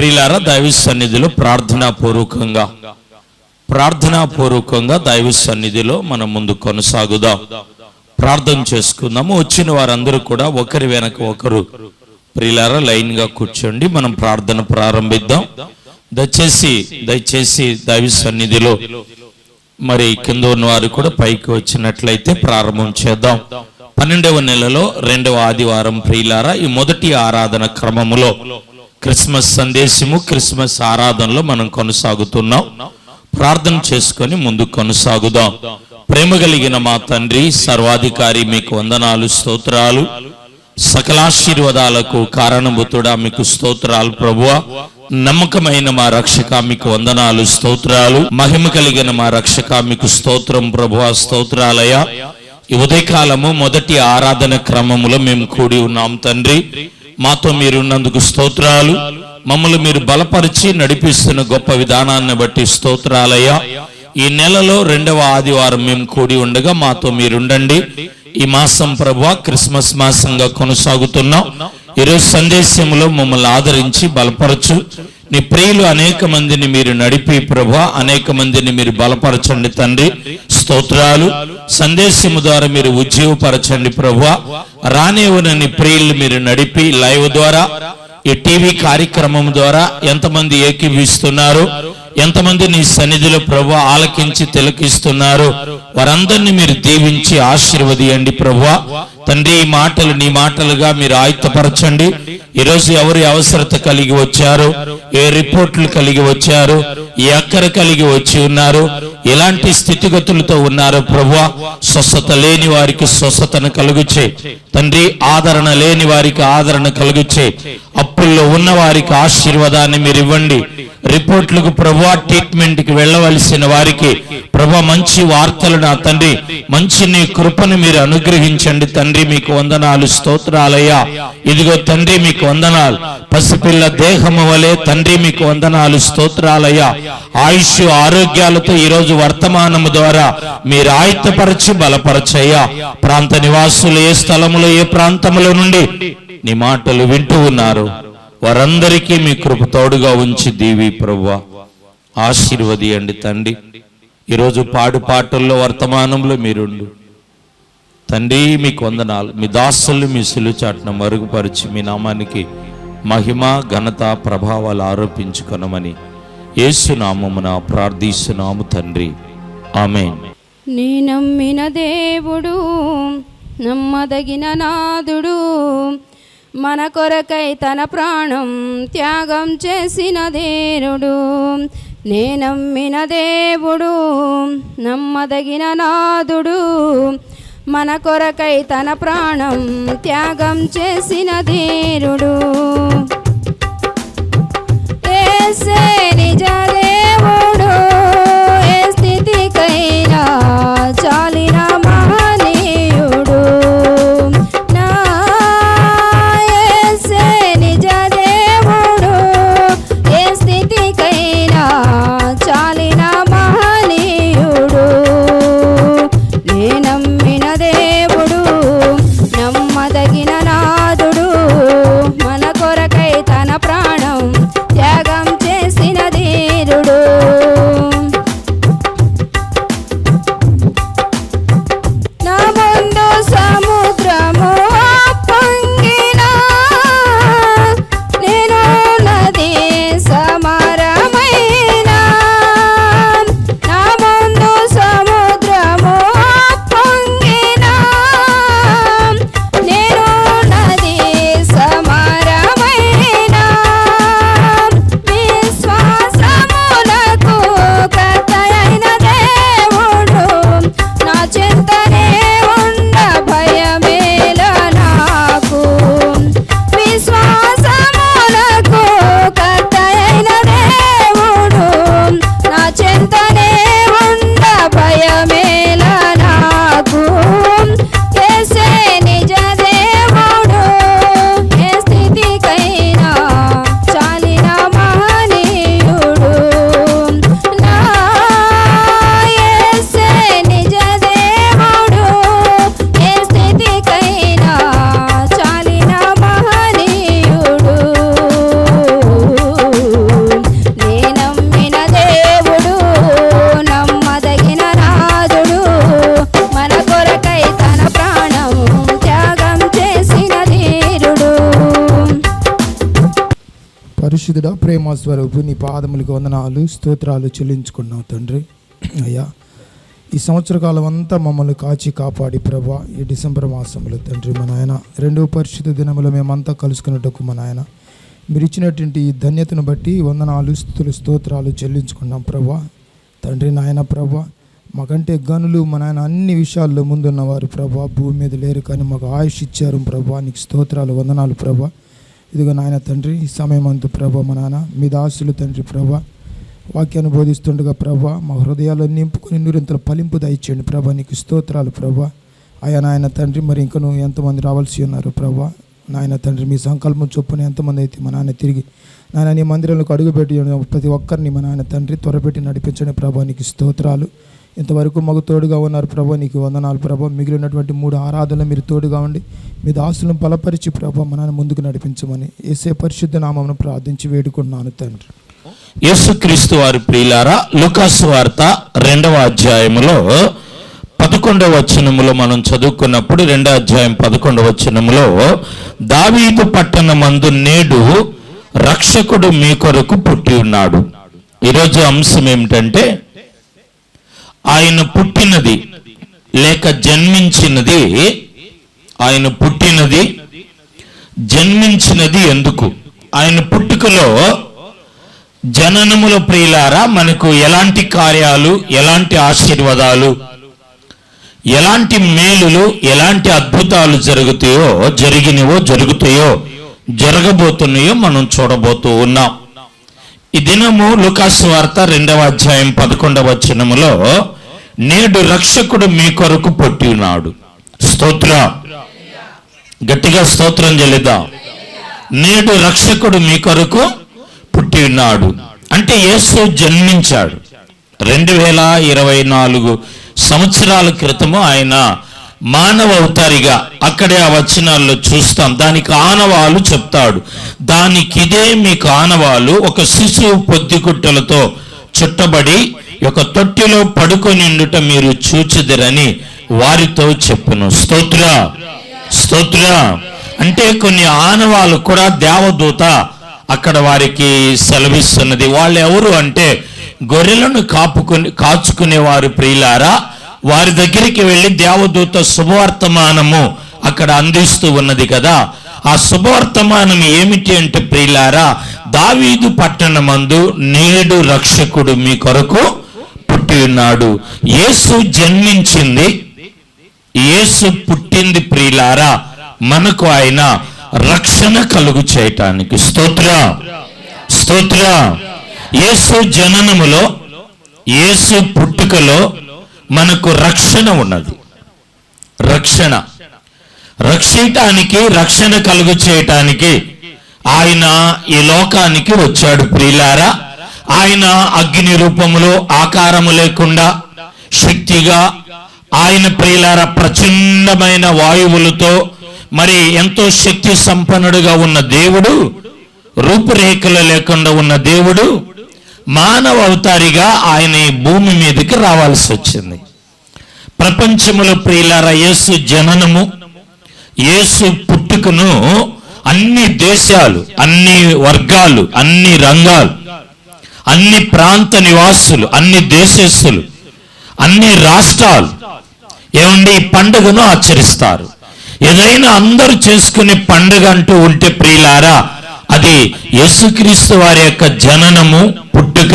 ప్రియులారా, దైవ సన్నిధిలో ప్రార్థనాపూర్వకంగా దైవ సన్నిధిలో మనం ముందు కొనసాగుదాం, ప్రార్థన చేసుకుందాము. వచ్చిన వారందరూ కూడా ఒకరి వెనక ఒకరు ప్రియులారా లైన్ గా కూర్చోండి. మనం ప్రార్థన ప్రారంభిద్దాం. దయచేసి దైవ సన్నిధిలో మరి కింద ఉన్న వారు కూడా పైకి వచ్చినట్లయితే ప్రారంభం చేద్దాం. 12వ నెలలో 2వ ఆదివారం ప్రియులారా, ఈ మొదటి ఆరాధన క్రమములో క్రిస్మస్ సందేశము, క్రిస్మస్ ఆరాధనలో మనం కొనసాగుతున్నాం. ప్రార్థన చేసుకొని ముందు కొనసాగుదాం. ప్రేమ కలిగిన మా తండ్రి, సర్వాధికారి, మీకు వందనాలు, స్తోత్రాలు. సకలాశీర్వాదాలకు కారణభూతుడా మీకు స్తోత్రాలు ప్రభువా. నమ్మకమైన మా రక్షక మీకు వందనాలు, స్తోత్రాలు. మహిమ కలిగిన మా రక్షక మీకు స్తోత్రం ప్రభువా, స్తోత్రాలయ. ఈ ఉదయకాలము మొదటి ఆరాధన క్రమములో మేము కూడి ఉన్నాం తండ్రి. మాతో మీరున్నందుకు స్తోత్రాలు. మమ్మల్ని మీరు బలపరిచి నడిపిస్తున్న గొప్ప విధానాన్ని బట్టి స్తోత్రాలయ్యా. ఈ నెలలో 2వ ఆదివారం మేము కూడి ఉండగా మాతో మీరుండండి. ఈ మాసం ప్రభువా క్రిస్మస్ మాసంగా కొనసాగుతున్నాం. ఈరోజు సందేశంలో మమ్మల్ని ఆదరించి బలపరచు. నీ ప్రియులు అనేక మందిని మీరు నడిపి ప్రభువా, అనేక మందిని మీరు బలపరచండి తండ్రి, స్తోత్రాలు. సందేశము ద్వారా మీరు ఉజ్జీవపరచండి ప్రభువా. రానివ్వన నీ ప్రియులు మీరు నడిపి లైవ్ ద్వారా, ఈ టీవీ కార్యక్రమం ద్వారా ఎంతమంది ఏకీవిస్తున్నారు, ఎంతమంది నీ సన్నిధిలో ప్రభువా ఆలకించి తిలకిస్తున్నారు, వారందరినీ మీరు దీవించి ఆశీర్వదియండి ప్రభువా. తండ్రి, ఈ మాటలు నీ మాటలుగా మీరు ఆయుత్తపరచండి. ఈరోజు ఎవరి అవసరత కలిగి వచ్చారు, ఏ రిపోర్ట్లు కలిగి వచ్చారు, ఏ అక్కర కలిగి వచ్చి ఉన్నారు, ఎలాంటి స్థితిగతులతో ఉన్నారు ప్రభువా. స్వస్థత లేని వారికి స్వస్థతను కలుగుచే తండ్రి, ఆదరణ లేని వారికి ఆదరణ కలుగుచే, అప్పుల్లో ఉన్న వారికి ఆశీర్వాదాన్ని మీరు ఇవ్వండి. రిపోర్ట్లకు ప్రభువా, ట్రీట్మెంట్కి వెళ్ళవలసిన వారికి ప్రభువా మంచి వార్తలు నా తండ్రి, మంచి నీ కృపను మీరు అనుగ్రహించండి తండ్రి. మీకు వందనాలు, స్తోత్రాలయ్యా. ఇదిగో తండ్రి మీకు వందనాలు. పసిపిల్ల దేహము వలె తండ్రి మీకు వందనాలు, స్తోత్రాలయ్యా. ఆయుష్ ఆరోగ్యాలతో ఈరోజు వర్తమానము ద్వారా మీరు ఆయుత్తపరచి బలపరచయ్యా. ప్రాంత నివాసులు ఏ స్థలములో ఏ ప్రాంతములో నుండి నీ మాటలు వింటూ ఉన్నారు, వారందరికీ మీ కృప తోడుగా ఉంచి దీవి ప్రభువా, ఆశీర్వదియండి తండ్రి. ఈరోజు పాటల్లో వర్తమానంలో మీరుండు తండ్రి. మీకు వందనాలు. మీ దాసులు మీ సిలువ చాటున మరుగుపరిచి మీ నామానికి మహిమ ఘనత ప్రభావాలు ఆరోపించుకొనమని యేసు నామమున ప్రార్థిస్తున్నాము తండ్రి, ఆమేన్. నీ నమ్మిన దేవుడు నమ్మదగిన నాదుడు, మన కొరకై తన ప్రాణం త్యాగం చేసిన దేవుడు. నే నమ్మిన దేవుడు నమ్మదగిన నాదుడు, మన కొరకై తన ప్రాణం త్యాగం చేసిన దేవుడు. యేసే నిజ దేవుడు, ఏ స్థితికైనా చాలిన మహనీయుడు. నా యేసే నిజ దేవుడు, ఏ స్థితికైనా చాలిన మహనీయుడు. నే నమ్మిన దేవుడు నమ్మదగిన నాదుడు, మన కొరకై తన ప్రాణం త్యాగం చేసిన ధీరుడు. పరిశుద్ధుడా, ప్రేమ స్వరూపు, నీ పాదములకు వందనాలు స్తోత్రాలు చెల్లించుకున్నావు తండ్రి. అయ్యా, ఈ సంవత్సర కాలం అంతా మమ్మల్ని కాచి కాపాడి ప్రభా, ఈ డిసెంబర్ మాసంలో తండ్రి మా నాయన రెండవ పరిశుద్ధ దినములో మేమంతా కలుసుకున్నట్టుకు మా నాయన మీరు ఇచ్చినటువంటి ఈ ధన్యతను బట్టి వందనాలు స్తుతులు స్తోత్రాలు చెల్లించుకున్నాం ప్రభా. తండ్రి నాయన ప్రభా, మాకంటే గనులు మా నాయన అన్ని విషయాల్లో ముందున్నవారు ప్రభా, భూమి మీద లేరు కానీ మాకు ఆయుష్ ఇచ్చారు ప్రభా. నీకు స్తోత్రాలు వందనాలు ప్రభా. ఇదిగో నాయన తండ్రి, ఈ సమయం అంతా ప్రభా మా నాన్న మీ దాసులు తండ్రి ప్రభా వాక్యాన్ని బోధిస్తుండగా ప్రభా మా హృదయాల్లో నింపుకొని నూరింతల ఫలింపు దయచేయండి ప్రభా. నీకు స్తోత్రాలు ప్రభా. అయ్యా నాయన తండ్రి, మరి ఇంకా నువ్వు ఎంతమంది రావాల్సి ఉన్నారు ప్రభా. నాయన తండ్రి, మీ సంకల్పం చొప్పున ఎంతమంది అయితే మా నాన్న తిరిగి నాయన నీ మందిరంలోకి అడుగుపెట్టి ప్రతి ఒక్కరిని మా నాయన తండ్రి త్వరపెట్టి నడిపించండి ప్రభా. నీకు స్తోత్రాలు. ఇంతవరకు మాకు తోడుగా ఉన్నారు ప్రభా, నీకు వందనాలు ప్రభా. మిగిలినటువంటి 3 ఆరాధనలు మీరు తోడుగా ఉండి మీ దాసులను బలపరిచి ప్రభా మా నాన్న ముందుకు నడిపించమని యేసే పరిశుద్ధ నామమును ప్రార్థించి వేడుకున్నాను తండ్రి. యేసుక్రీస్తు వారి ప్రియులారా, లూకాసు వార్త 2వ అధ్యాయములో 11వ వచనములో మనం చదువుకున్నప్పుడు 2వ అధ్యాయం 11వ వచనములో దావీదు పట్టణమందు నేడు రక్షకుడు మీ కొరకు పుట్టి ఉన్నాడు. ఈరోజు అంశం ఏమిటంటే ఆయన పుట్టినది లేక జన్మించినది, ఆయన పుట్టినది జన్మించినది ఎందుకు, ఆయన పుట్టుకలో జననముల ప్రియులారా మనకు ఎలాంటి కార్యాలు, ఎలాంటి ఆశీర్వాదాలు, ఎలాంటి మేలులు, ఎలాంటి అద్భుతాలు జరిగినవో జరుగుతాయో జరగబోతున్నాయో మనం చూడబోతూ ఉన్నాం. ఈ దినము లూకాసు వార్త 2వ అధ్యాయం 11వ వచనములో నేడు రక్షకుడు మీ కొరకు పుట్టి ఉన్నాడు. స్తోత్రం, గట్టిగా స్తోత్రం చెల్లిద్దాం. నేడు రక్షకుడు మీ కొరకు పుట్టి ఉన్నాడు అంటే యేసు జన్మించాడు. 2024 సంవత్సరాల క్రితము ఆయన మానవ అవతారిగా అక్కడే ఆ వచనాల్లో చూస్తాం. దానికి ఆనవాలు చెప్తాడు. దానికిదే మీకు ఆనవాలు, ఒక శిశువు పొద్దుగుట్టలతో చుట్టబడి ఒక తొట్టిలో పడుకొని ఉండుట మీరు చూచుదిరని వారితో చెప్పును. స్తోత్ర స్తోత్ర. అంటే కొన్ని ఆనవాలు కూడా దేవదూత అక్కడ వారికి సెలవిస్తున్నది. వాళ్ళు ఎవరు అంటే గొర్రెలను కాచుకునేవారు ప్రియులారా. వారి దగ్గరికి వెళ్ళి దేవదూత శుభవర్తమానము అక్కడ అందిస్తూ ఉన్నది కదా. ఆ శుభవర్తమానం ఏమిటి అంటే ప్రియులారా, దావీదు పట్టణమందు నేడు రక్షకుడు మీ కొరకు పుట్టి ఉన్నాడు. యేసు జన్మించింది, యేసు పుట్టింది ప్రియులారా మనకు ఆయన రక్షణ కలుగు చేయటానికి. స్తోత్ర స్తోత్ర. యేసు జననములో, యేసు పుట్టుకలో మనకు రక్షణ ఉన్నది. రక్షించటానికి, రక్షణ కలుగు చేయటానికి ఆయన ఈ లోకానికి వచ్చాడు ప్రియులారా. ఆయన అగ్ని రూపములో, ఆకారము లేకుండా శక్తిగా ఆయన ప్రియులారా ప్రచండమైన వాయువులతో మరి ఎంతో శక్తి సంపన్నుడుగా ఉన్న దేవుడు, రూపురేఖలు లేకుండా ఉన్న దేవుడు మానవ అవతారిగా ఆయన ఈ భూమి మీదకి రావాల్సి వచ్చింది. ప్రపంచములో ప్రియులారా యేసు జననము, యేసు పుట్టుకను అన్ని దేశాలు, అన్ని వర్గాలు, అన్ని రంగాలు, అన్ని ప్రాంత నివాసులు, అన్ని దేశస్తులు, అన్ని రాష్ట్రాలు ఏమండి ఈ పండుగను ఆచరిస్తారు. ఏదైనా అందరూ చేసుకునే పండుగ అంటూ ఉంటే ప్రియులారా అది యేసుక్రీస్తు వారి యొక్క జననము, పుట్టుక,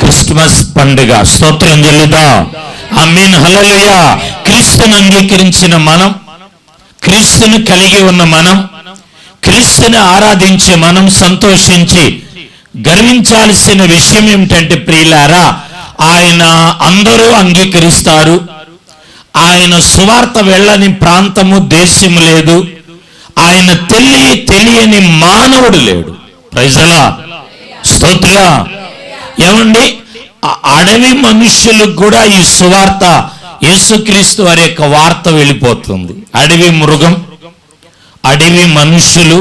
క్రిస్మస్ పండుగ. స్తోత్రం చెల్లిద్దాం. ఆమేన్, హల్లెలూయా. క్రీస్తును అంగీకరించిన మనం, క్రీస్తును కలిగి ఉన్న మనం, క్రీస్తుని ఆరాధించే మనం సంతోషించి గర్వించాల్సిన విషయం ఏమిటంటే ప్రియులారా, ఆయన అందరూ అంగీకరిస్తారు. ఆయన సువార్త వెళ్ళని ప్రాంతము, దేశము లేదు. ఆయన తెలియని మానవుడు లేడు. Praise the lord. స్తోత్ర. ఏమండి అడవి మనుష్యులకు కూడా ఈ సువార్త, యేసుక్రీస్తు వారి యొక్క వార్త వెళ్ళిపోతుంది. అడవి మృగం, అడవి మనుష్యులు,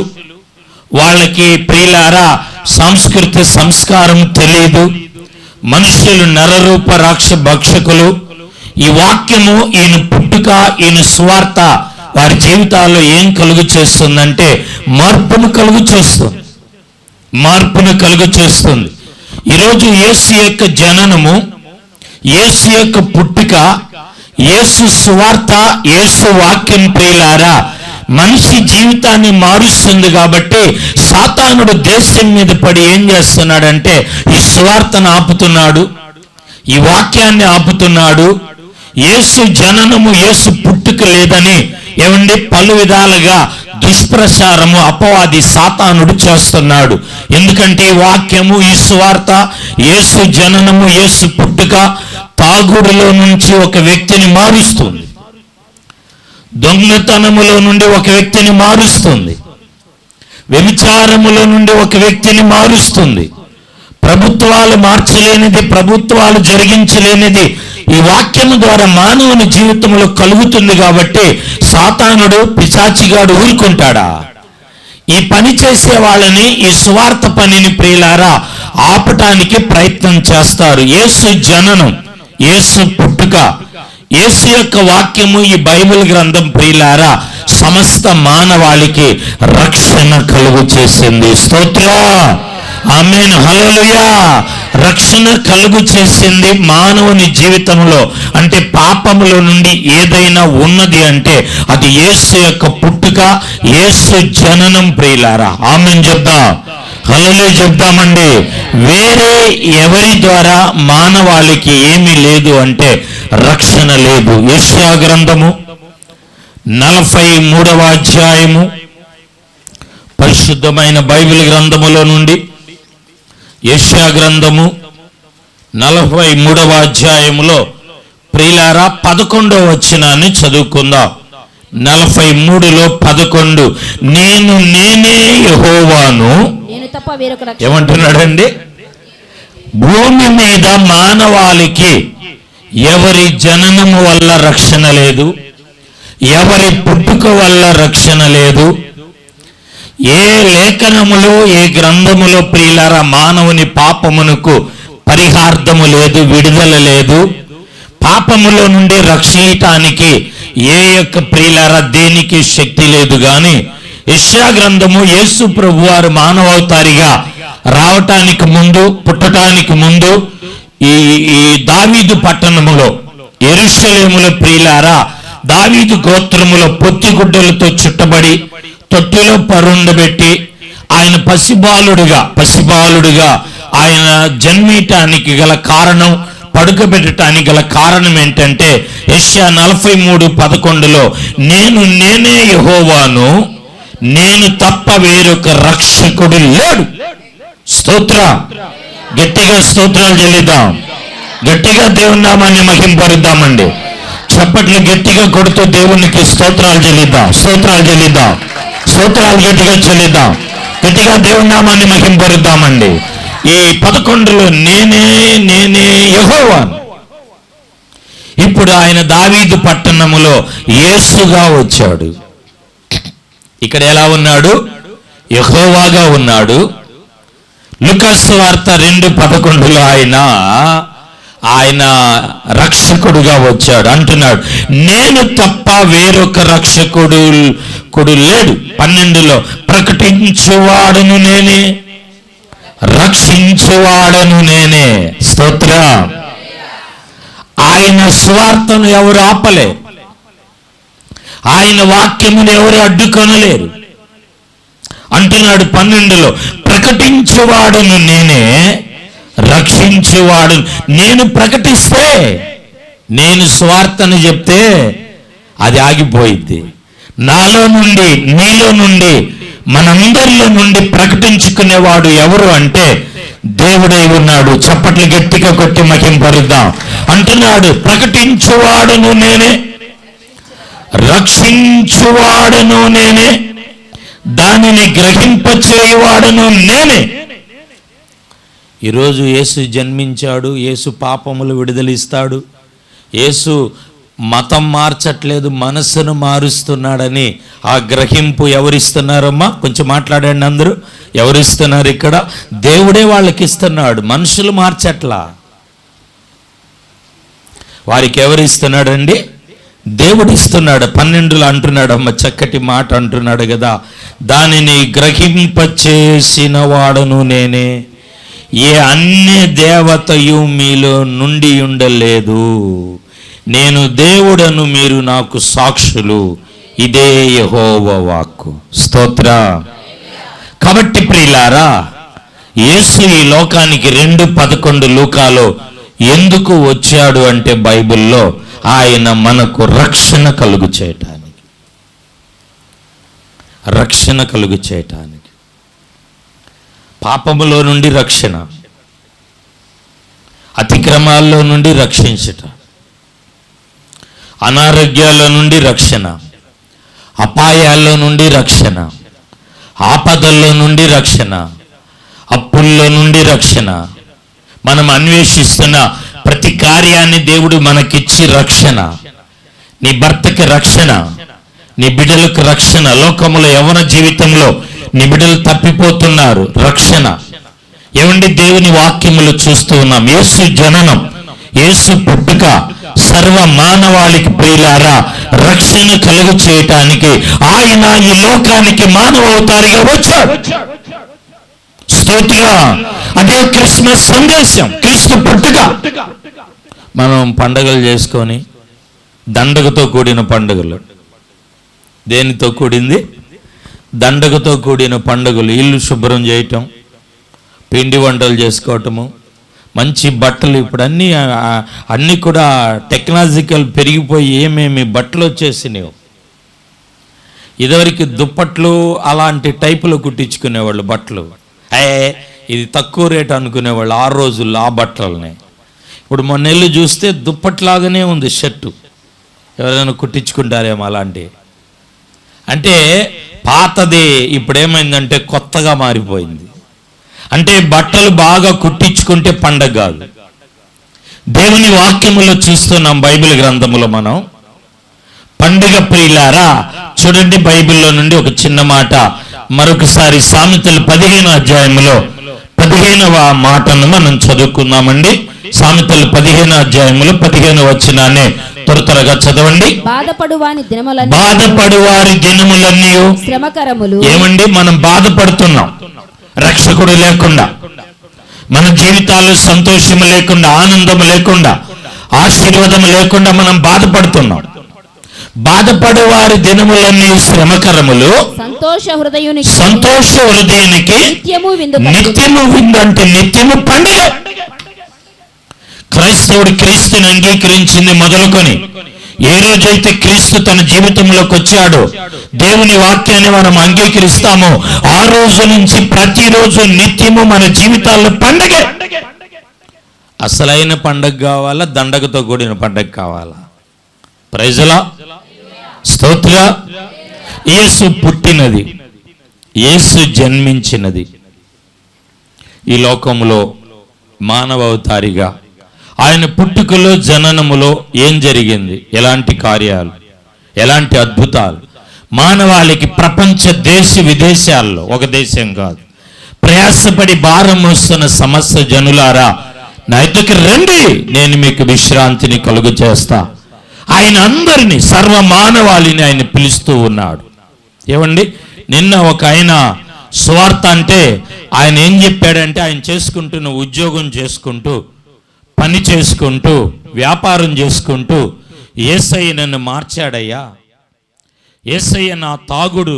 వాళ్ళకి ప్రియులారా సాంస్కృతిక సంస్కారం తెలియదు. మనుష్యులు నరరూప రాక్ష భక్షకులు. ఈ వాక్యము, ఈయన పుట్టుక, ఈయన సువార్త వారి జీవితాల్లో ఏం కలుగు చేస్తుందంటే మార్పును కలుగు చేస్తుంది. మార్పును కలుగ చేస్తుంది. ఈరోజు యేసు యొక్క జననము, యేసు యొక్క పుట్టుక, యేసు సువార్త, యేసు వాక్యం ప్రియులారా మనిషి జీవితాన్ని మారుస్తుంది. కాబట్టి సాతానుడు దేశం మీద పడి ఏం చేస్తున్నాడంటే ఈ సువార్తను ఆపుతున్నాడు, ఈ వాక్యాన్ని ఆపుతున్నాడు. యేసు జననము, యేసు పుట్టుక లేదని ఏమండి పలు విధాలుగా దుష్ప్రచారము అపవాది సాతానుడు చేస్తున్నాడు. ఎందుకంటే ఈ వాక్యము, ఈ సువార్త, యేసు జననము, యేసు పుట్టుక తాగుడులో నుంచి ఒక వ్యక్తిని మారుస్తుంది, దొంగతనములో నుండి ఒక వ్యక్తిని మారుస్తుంది, వ్యభిచారములో నుండి ఒక వ్యక్తిని మారుస్తుంది. ప్రభుత్వాలు మార్చలేనిది, ప్రభుత్వాలు జరిగించలేనిది ఈ వాక్యము ద్వారా మానవుని జీవితంలో కలుగుతుంది. కాబట్టి సాతానుడు, పిశాచిగాడు ఊరుకుంటాడా? ఈ పని చేసే వాళ్ళని, ఈ సువార్త పనిని ప్రియులారా ఆపటానికి ప్రయత్నం చేస్తారు. యేసు జననం, యేసు పుట్టుక, యేసు యొక్క వాక్యము, ఈ బైబిల్ గ్రంథం ప్రియులారా సమస్త మానవాళికి రక్షణ కలుగు చేసింది. స్తోత్రం, ఆమేన్, హల్లెలూయా. రక్షణ కలుగు చేసింది. మానవుని జీవితంలో అంటే పాపములో నుండి ఏదైనా ఉన్నది అంటే అది యేసు యొక్క పుట్టుక, యేసు జననం ప్రియులారా. ఆమేన్ చెప్దాం, హల్లెలూయా చెప్దామండి. వేరే ఎవరి ద్వారా మానవాళికి ఏమీ లేదు అంటే రక్షణ లేదు. యెషయా గ్రంథము 43వ అధ్యాయము, పరిశుద్ధమైన బైబిల్ గ్రంథములో నుండి యెషయా గ్రంథము 43వ అధ్యాయములో ప్రియులారా 11వ వచనాన్ని చదువుకుందాం. 43లో 11, నేనే యెహోవాను. నేను తప్ప వేరొక రక్షకుడు. ఏమంటున్నాడండి? భూమి మీద మానవాళికి ఎవరి జననము వల్ల రక్షణ లేదు, ఎవరి పుట్టుక వల్ల రక్షణ లేదు. ఏ లేఖనములో, ఏ గ్రంథములో ప్రియులారా మానవుని పాపమునకు పరిహార్థము లేదు, విడుదల లేదు. పాపములో నుండి రక్షించటానికి ఏ యొక్క ప్రియులారా దేనికి శక్తి లేదు. గాని యెషయా గ్రంథము యేసు ప్రభువారు మానవావతారిగా రావటానికి ముందు, పుట్టటానికి ముందు ఈ దావీదు పట్టణములో, యెరూషలేములో ప్రియులారా దావీదు గోత్రములో పొత్తిగుడ్డలతో చుట్టబడి తొట్టిలో పరుండబెట్టి ఆయన పసిబాలుడుగా ఆయన జన్మించటానికి గల కారణం, పడుకోబెట్టడానికి గల కారణం ఏంటంటే యెషయా 43:11లో నేనే యెహోవాను, నేను తప్ప వేరొక రక్షకుడు లేడు. స్తోత్రం, గట్టిగా స్తోత్రాలు చెల్లిద్దాం, గట్టిగా దేవుని నామాన్ని మహింపరుద్దామండి. చప్పట్లు గట్టిగా కొడుతూ దేవునికి స్తోత్రాలు చెల్లిద్దాం, స్తోత్రాలు చెల్లిద్దాం, స్తోత్రాలు గట్టిగా చెల్లిద్దాం, గట్టిగా దేవుని నామాన్ని మహింపరుద్దామండి. ఈ 11లో నేనే యెహోవాను. ఇప్పుడు ఆయన దావీదు పట్టణములో యేసుగా వచ్చాడు. ఇక్కడ ఎలా ఉన్నాడు? యెహోవాగా ఉన్నాడు. లూకా సువార్త 2:11లో ఆయన రక్షకుడుగా వచ్చాడు. అంటున్నాడు నేను తప్ప వేరొక రక్షకుడు లేడు. 12లో ప్రకటించువాడును నేనే, రక్షించువాడను నేనే. స్తోత్రం. ఆయన సువార్తను ఎవరు ఆపలేరు, ఆయన వాక్యమును ఎవరు అడ్డుకొనలేరు. అంటున్నాడు 12లో ప్రకటించువాడును నేనే, రక్షించువాడు. నేను ప్రకటిస్తే, నేను సువార్తను చెప్తే అది ఆగిపోయింది. నాలో నుండి, నీలో నుండి, మనందరిలో నుండి ప్రకటించుకునేవాడు ఎవరు అంటే దేవుడై ఉన్నాడు. చప్పట్లు గట్టిగా కొట్టి మహింపరుద్దాం. అంటున్నాడు ప్రకటించువాడును నేనే, రక్షించువాడును నేనే, దానిని గ్రహింపచేయువాడును నేనే. ఈరోజు యేసు జన్మించాడు, యేసు పాపములు విడుదలిస్తాడు, యేసు మతం మార్చట్లేదు, మనస్సును మారుస్తున్నాడని ఆ గ్రహింపు ఎవరిస్తున్నారమ్మా? కొంచెం మాట్లాడండి అందరూ. ఎవరిస్తున్నారు? ఇక్కడ దేవుడే వాళ్ళకి ఇస్తున్నాడు, మనుషులు మార్చట్లా. వారికి ఎవరిస్తున్నాడండి? దేవుడు ఇస్తున్నాడు. 12లో అంటున్నాడు, అమ్మ చక్కటి మాట అంటున్నాడు కదా, దానిని గ్రహింపచేసిన వాడను నేనే. ఏ అన్య దేవతయు మీలో నుండి ఉండలేదు. నేను దేవుడను, మీరు నాకు సాక్షులు. ఇదే యెహోవా వాక్కు. స్తోత్ర. కాబట్టి ప్రియులారా, యేసు ఈ లోకానికి 2:11 లూకాలో ఎందుకు వచ్చాడు అంటే, బైబిల్లో ఆయన మనకు రక్షణ కలుగు చేయటానికి, పాపములో నుండి రక్షణ, అతిక్రమాల్లో నుండి రక్షించట, అనారోగ్యాల్లో నుండి రక్షణ, అపాయాల్లో నుండి రక్షణ, ఆపదల్లో నుండి రక్షణ, అప్పుల్లో నుండి రక్షణ, మనం అన్వేషిస్తున్న ప్రతి కార్యాన్ని దేవుడు మనకిచ్చి రక్షణ. నీ భర్తకి రక్షణ, నీ బిడ్డలకు రక్షణ. లోకములో యవ్వన జీవితంలో నీ బిడ్డలు తప్పిపోతున్నారు, రక్షణ. ఏమండి, దేవుని వాక్యములు చూస్తూ ఉన్నాం. యేసు జననం, యేసు పుట్టుక సర్వ మానవాళికి ప్రియులారా రక్షణ కలుగు చేయటానికి ఆయన ఈ లోకానికి మానవ అవతారిగా వచ్చాడు. స్తోత్ర. అదే క్రిస్మస్ సందేశం, క్రీస్తు పుట్టుక. మనం పండగలు చేసుకొని, దండగతో కూడిన పండుగలు. దేనితో కూడింది? దండగతో కూడిన పండుగలు. ఇల్లు శుభ్రం చేయటం, పిండి వంటలు చేసుకోవటము, మంచి బట్టలు. ఇప్పుడు అన్నీ కూడా టెక్నాలజికల్ పెరిగిపోయి ఏమేమి బట్టలు వచ్చేసినాయో. ఇదివరకు దుప్పట్లు అలాంటి టైపులో కుట్టించుకునేవాళ్ళు బట్టలు. ఇది తక్కువ రేటు అనుకునేవాళ్ళు ఆ రోజుల్లో ఆ బట్టలని. ఇప్పుడు మొన్నెళ్ళు చూస్తే దుప్పట్లాగానే ఉంది షర్టు. ఎవరైనా కుట్టించుకుంటారేమో అలాంటి. అంటే పాతది ఇప్పుడు ఏమైందంటే కొత్తగా మారిపోయింది. అంటే బట్టలు బాగా కుట్టించుకుంటే పండగ కాదు. దేవుని వాక్యములో చూస్తున్నాం, బైబిల్ గ్రంథములో మనం పండుగ ప్రియులారా. చూడండి, బైబిల్లో నుండి ఒక చిన్న మాట మరొకసారి. సామెతలు 15వ అధ్యాయంలో 15వ మాటను మనం చదువుకుందామండి. సామెతలు 15వ అధ్యాయంలో 15వ వచనాన్ని త్వరగా చదవండి. బాధపడువారి దినములన్నీ శ్రమకరములు. ఏమండి, మనం బాధపడుతున్నాం. రక్షకుడు లేకుండా, మన జీవితాల్లో సంతోషము లేకుండా, ఆనందము లేకుండా, ఆశీర్వాదం లేకుండా మనం బాధపడుతున్నాం. బాధపడేవారి దినములన్నీ శ్రమకరములు, సంతోష హృదయునికి నిత్యము విందు. అంటే నిత్యము పండుగ. క్రైస్తవుడు క్రీస్తుని అంగీకరించింది మొదలుకొని ఏ రోజైతే క్రీస్తు తన జీవితంలోకి వచ్చాడో, దేవుని వాక్యాన్ని మనం అంగీకరిస్తామో, ఆ రోజు నుంచి ప్రతిరోజు నిత్యము మన జీవితాల్లో పండగ. అసలైన పండగ కావాలా, దండగతో కూడిన పండగ కావాలా? ప్రైజలా, స్తోత్ర. యేసు పుట్టినది, యేసు జన్మించినది, ఈ లోకములో మానవ అవతారిగా. ఆయన పుట్టుకలో, జననములో ఏం జరిగింది? ఎలాంటి కార్యాలు, ఎలాంటి అద్భుతాలు? మానవాళికి ప్రపంచ దేశ విదేశాల్లో, ఒక దేశం కాదు, ప్రయాసపడి భారం మోస్తున్న సమస్త జనులారా, నా ఎదుటికి రండి, నేను మీకు విశ్రాంతిని కలుగు చేస్తా. ఆయన అందరినీ, సర్వ మానవాళిని ఆయన పిలుస్తూ ఉన్నాడు. ఏమండి, నిన్న ఒక ఆయన సువార్త అంటే ఆయన ఏం చెప్పాడంటే, ఆయన చేసుకుంటున్న ఉద్యోగం చేసుకుంటూ, పని చేసుకుంటూ, వ్యాపారం చేసుకుంటూ, యేసయ్య నన్ను మార్చాడయ్యా. యేసయ్య నా తాగుడు,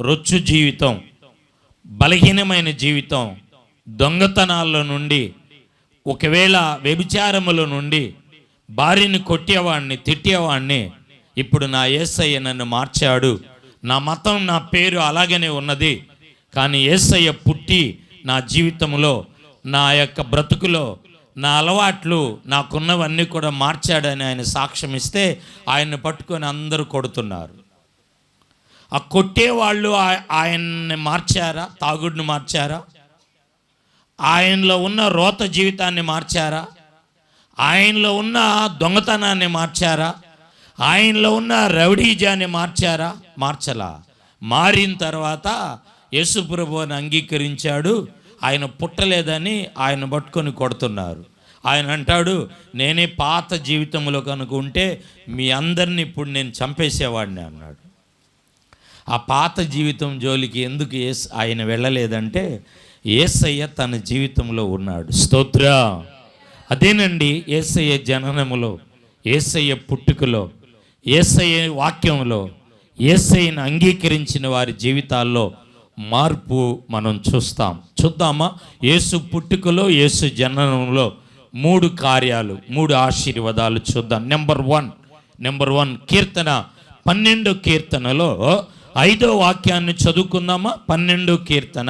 రొచ్చు జీవితం, బలహీనమైన జీవితం, దొంగతనాల్లో నుండి, ఒకవేళ వ్యభిచారముల నుండి, భార్యని కొట్టేవాడిని, తిట్టేవాడిని, ఇప్పుడు నా యేసయ్య నన్ను మార్చాడు. నా మతం, నా పేరు అలాగనే ఉన్నది, కానీ యేసయ్య పుట్టి నా జీవితంలో, నా యొక్క బ్రతుకులో, నా అలవాట్లు, నాకున్నవన్నీ కూడా మార్చాడని ఆయన సాక్ష్యం ఇస్తే, ఆయన్ని పట్టుకొని అందరూ కొడుతున్నారు. ఆ కొట్టేవాళ్ళు ఆయన్ని మార్చారా? తాగుడిని మార్చారా? ఆయనలో ఉన్న రోత జీవితాన్ని మార్చారా? ఆయనలో ఉన్న దొంగతనాన్ని మార్చారా? ఆయనలో ఉన్న రౌడీజాన్ని మార్చారా? మార్చలా. మారిన తర్వాత యేసుప్రభువుని అంగీకరించాడు. ఆయన పుట్టలేదని ఆయన పట్టుకొని కొడుతున్నారు. ఆయన అంటాడు, నేనే పాత జీవితంలో కనుక ఉంటే మీ అందరినీ ఇప్పుడు నేను చంపేసేవాడిని అన్నాడు. ఆ పాత జీవితం జోలికి ఎందుకు ఆయన వెళ్ళలేదంటే యేసయ్య తన జీవితంలో ఉన్నాడు. స్తోత్ర. అదేనండి యేసయ్య జననములో, యేసయ్య పుట్టుకలో, యేసయ్య వాక్యంలో, యేసయ్యను అంగీకరించిన వారి జీవితాల్లో మార్పు మనం చూద్దామా? యేసు పుట్టుకలో, యేసు జననంలో 3 కార్యాలు, 3 ఆశీర్వాదాలు చూద్దాం. నెంబర్ వన్ కీర్తన 12 కీర్తనలో 5వ వాక్యాన్ని చదువుకుందామా? 12 కీర్తన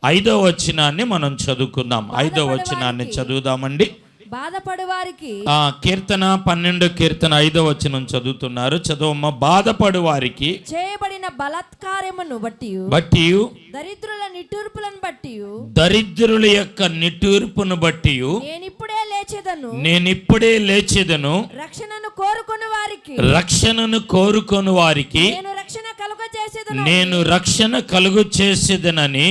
5వ వచనాన్ని మనం చదువుకుందాం. 5వ వచనాన్ని చదువుదామండి. బాధపడు వారికి కీర్తన 12 5వ వచనం చదువుతున్నారు. చదవమ్మ. బాధపడు వారికి చేయబడిన బలాత్కారమును బట్టి దరిద్రుల నిట్టూర్పులను బట్టి దరిద్రుల యొక్క నిట్టూర్పును బట్టి నేనిప్పుడే లేచెదను రక్షణను కోరుకొని వారికి నేను రక్షణ కలుగు చేసేదనని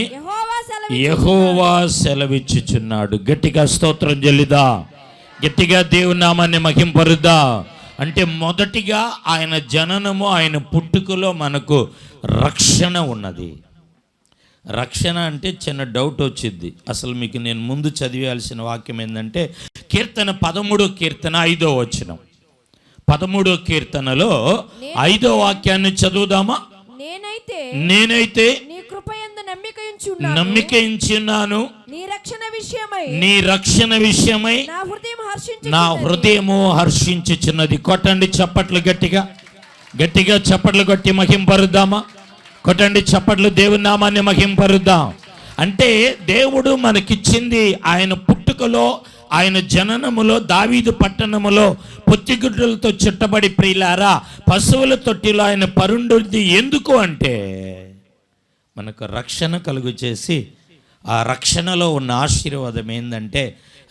యెహోవా సెలవిచ్చుచున్నాడు. గట్టిగా స్తోత్రం చెల్లిదా, గట్టిగా దేవుని నామాన్ని మహింపరుద్దా. అంటే మొదటిగా ఆయన జననము, ఆయన పుట్టుకలో మనకు రక్షణ ఉన్నది. రక్షణ అంటే చిన్న డౌట్ వచ్చింది. అసలు మీకు నేను ముందు చదివేయాల్సిన వాక్యం ఏంటంటే కీర్తన 13 5వ వచనం. 13 కీర్తనలో 5వ వాక్యాన్ని చదువుదామా? నేనైతే నమ్మిక ఉంచున్నాను నీ రక్షణ విషయమై నా హృదయము హర్షించుచున్నది. కొట్టండి చప్పట్లు, గట్టిగా చప్పట్లు కొట్టి మహింపరుద్దామా? కొట్టండి చప్పట్లు, దేవుని నామాన్ని మహింపరుద్దాం. అంటే దేవుడు మనకిచ్చింది ఆయన పుట్టుకలో, ఆయన జననములో, దావీదు పట్టణములో పొత్తిగుడ్డలతో చుట్టబడి ప్రియులారా పశువుల తొట్టిలో ఆయన పరుండుద్ది. ఎందుకు అంటే మనకు రక్షణ కలుగు చేసి, ఆ రక్షణలో ఉన్న ఆశీర్వాదం ఏంటంటే,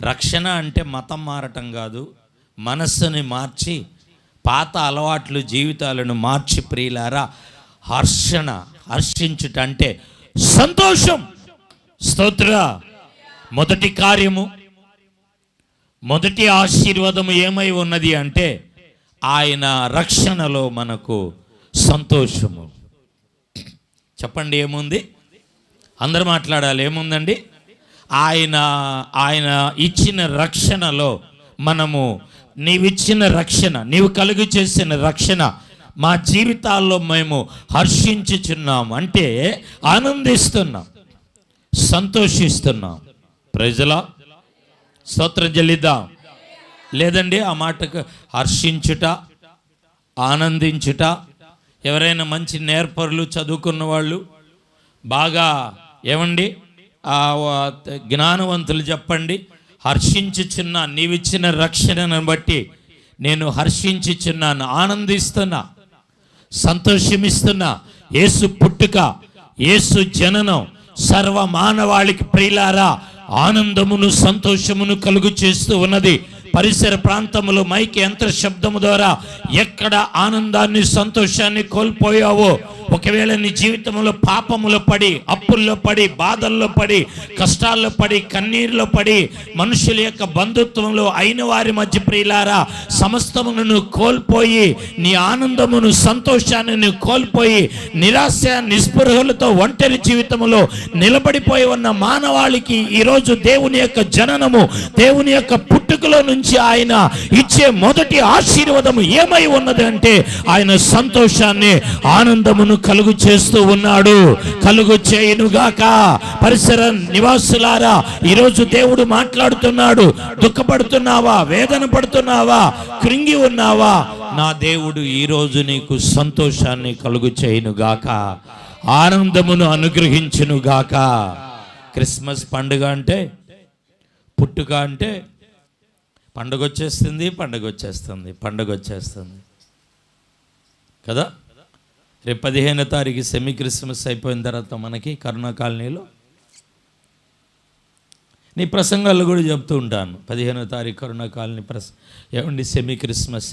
రక్షణ అంటే మతం మారటం కాదు, మనస్సుని మార్చి పాత అలవాట్లు జీవితాలను మార్చి ప్రియులారా హర్షించుట అంటే సంతోషం. స్తోత్ర. మొదటి కార్యము, మొదటి ఆశీర్వాదము ఏమై ఉన్నది అంటే ఆయన రక్షణలో మనకు సంతోషము. చెప్పండి ఏముంది? అందరూ మాట్లాడాలి. ఏముందండి? ఆయన ఇచ్చిన రక్షణలో మనము, నీవిచ్చిన రక్షణ, నీవు కలుగు చేసిన రక్షణ మా జీవితాల్లో మేము హర్షించుచున్నాం. అంటే ఆనందిస్తున్నాం, సంతోషిస్తున్నాం. ప్రజల స్తోత్రం చెల్లిద్దాం. లేదండి ఆ మాటకు హర్షించుట, ఆనందించుట. ఎవరైనా మంచి నేర్పరులు, చదువుకున్న వాళ్ళు, బాగా ఏమండి జ్ఞానవంతులు చెప్పండి. హర్షించుచున్నా, నీవిచ్చిన రక్షణను బట్టి నేను హర్షించుచున్నాను, ఆనందిస్తున్నా, సంతోషమిస్తున్నా. యేసు పుట్టుక, యేసు జననం సర్వ మానవాళికి ప్రియులారా ఆనందమును సంతోషమును కలుగు చేస్తూ ఉన్నది. పరిసర ప్రాంతములో మైక్ యంత్ర శబ్దము ద్వారా ఎక్కడ ఆనందాన్ని సంతోషాన్ని కోల్పోయావో, ఒకవేళ నీ జీవితంలో పాపములో పడి, అప్పుల్లో పడి, బాధల్లో పడి, కష్టాల్లో పడి, కన్నీరులో పడి, మనుషుల యొక్క బంధుత్వంలో అయిన వారి మధ్య ప్రియులారా సమస్తమును కోల్పోయి, నీ ఆనందమును సంతోషాన్ని కోల్పోయి, నిరాశ నిస్పృహలతో ఒంటరి జీవితంలో నిలబడిపోయి ఉన్న మానవాళికి ఈరోజు దేవుని యొక్క జననము, దేవుని యొక్క పుట్టుకలో నుంచి ఆయన ఇచ్చే మొదటి ఆశీర్వాదము ఏమై ఉన్నది అంటే ఆయన సంతోషాన్ని, ఆనందమును కలుగు చేస్తూ ఉన్నాడు. కలుగు చేయునుగాక. పరిసర నివాసులారా ఈరోజు దేవుడు మాట్లాడుతున్నాడు. దుఃఖపడుతున్నావా? వేదన పడుతున్నావా? కృంగి ఉన్నావా? నా దేవుడు ఈరోజు నీకు సంతోషాన్ని కలుగు చేయునుగాక, ఆనందమును అనుగ్రహించునుగాక. క్రిస్మస్ పండుగ అంటే, పుట్టుక అంటే పండుగ వచ్చేస్తుంది కదా. రేపు 15వ తారీఖు సెమీ క్రిస్మస్ అయిపోయిన తర్వాత మనకి కరుణా కాలనీలో నీ ప్రసంగాల్లో కూడా చెప్తూ ఉంటాను. 15వ తారీఖు కరుణా కాలనీ ఏమండి సెమీ క్రిస్మస్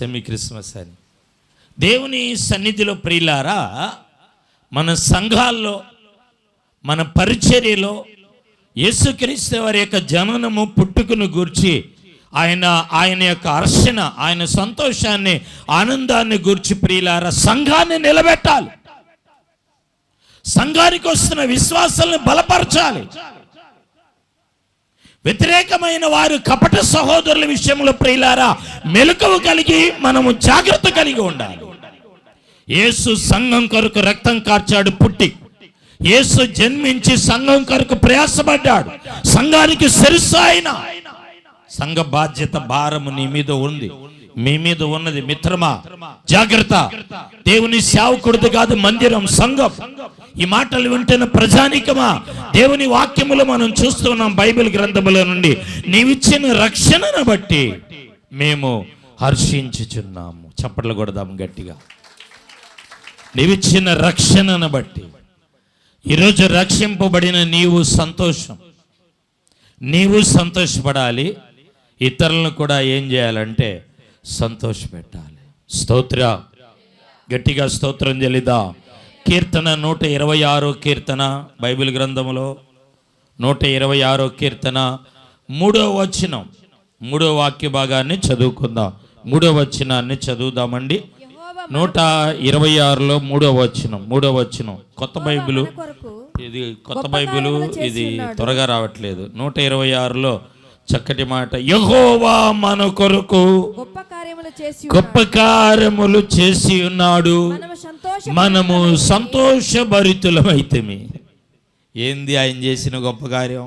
అని. దేవుని సన్నిధిలో ప్రియులారా, మన సంఘాల్లో, మన పరిచర్యలో యేసుక్రీస్తు వారి యొక్క జననము, పుట్టుకను గూర్చి ఆయన యొక్క హర్షణ, ఆయన సంతోషాన్ని, ఆనందాన్ని గూర్చి ప్రియులారా సంఘాన్ని నిలబెట్టాలి. సంఘానికి వస్తున్న విశ్వాసాలను బలపరచాలి. వ్యతిరేకమైన వారు కపట సహోదరుల విషయంలో ప్రియులారా మెలకువ కలిగి మనము జాగ్రత్త కలిగి ఉండాలి. యేసు సంఘం కొరకు రక్తం కార్చాడు పుట్టి, యేసు జన్మించి సంఘం కొరకు ప్రయాసపడ్డాడు. సంఘానికి శిరస్సు ఆయన. సంఘ బాధ్యత భారము నీ మీద ఉంది, మీ మీద ఉన్నది. మిత్రమా జాగ్రత్త. దేవుని సేవకుడిది కాదు మందిరం, సంఘం. ఈ మాటలు వింటున్న ప్రజానికమా, దేవుని వాక్యములు మనం చూస్తున్నాం బైబిల్ గ్రంథముల నుండి. నీవిచ్చిన రక్షణను బట్టి మేము హర్షించుచున్నాము. చప్పట్లు కొడదాం గట్టిగా. నీవిచ్చిన రక్షణను బట్టి. ఈరోజు రక్షింపబడిన నీవు సంతోషపడాలి. ఇతరులను కూడా ఏం చేయాలంటే సంతోషపెట్టాలి. స్తోత్ర, గట్టిగా స్తోత్రం చెల్లిదా. కీర్తన 126 కీర్తన బైబిల్ గ్రంథములో 126 కీర్తన 3వ వచనం, 3వ వాక్య భాగాన్ని చదువుకుందాం. 3వ వచనాన్ని చదువుదామండి. 126లో 3వ వచనం. కొత్త బైబిలు ఇది, కొత్త బైబిలు ఇది త్వరగా రావట్లేదు. 126లో చక్కటి మాట, యెహోవా మన కొరకు గొప్ప కార్యములు చేసి ఉన్నాడు, మనము సంతోషభరితులమైతిమి. ఏంది ఆయన చేసిన గొప్ప కార్యం